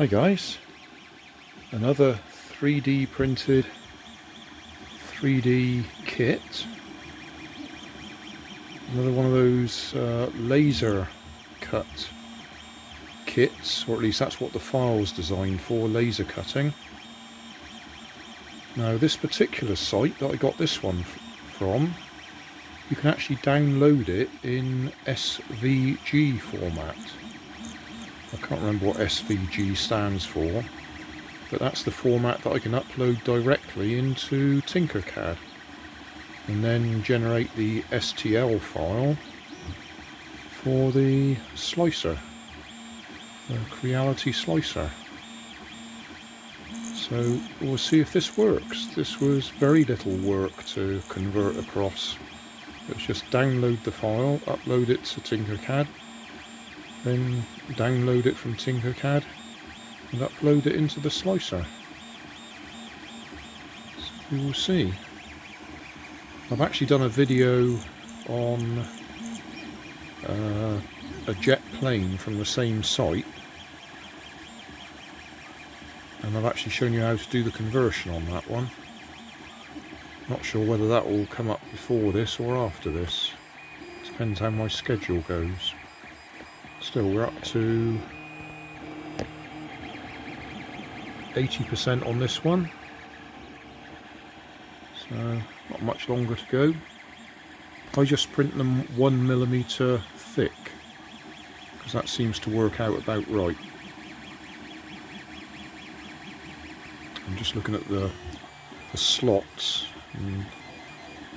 Hi guys, another 3D printed 3D kit, another one of those laser cut kits, or at least that's what the file's designed for, laser cutting. Now this particular site that I got this one from, you can actually download it in SVG format. I can't remember what SVG stands for, but that's the format that I can upload directly into TinkerCad and then generate the STL file for the slicer, the Creality slicer. So we'll see if this works. This was very little work to convert across. Let's just download the file, upload it to TinkerCad, then download it from TinkerCad and upload it into the slicer. So we will see. I've actually done a video on a jet plane from the same site, and I've actually shown you how to do the conversion on that one. Not sure whether that will come up before this or after this. Depends how my schedule goes. Still, we're up to 80% on this one, so not much longer to go. I just print them 1mm thick because that seems to work out about right. I'm just looking at the slots, and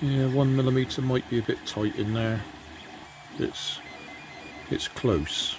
yeah, 1mm might be a bit tight in there. It's close.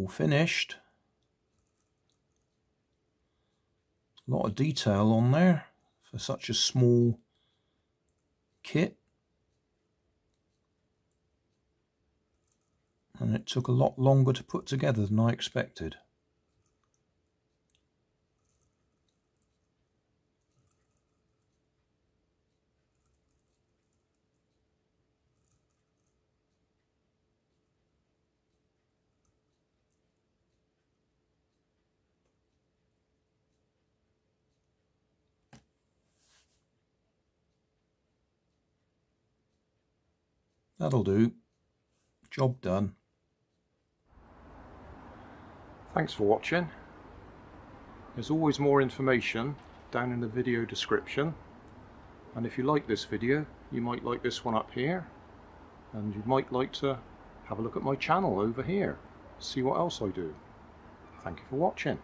all finished. A lot of detail on there for such a small kit. And it took a lot longer to put together than I expected. That'll do. Job done. Thanks for watching. There's always more information down in the video description, and if you like this video you might like this one up here, and you might like to have a look at my channel over here, see what else I do. Thank you for watching.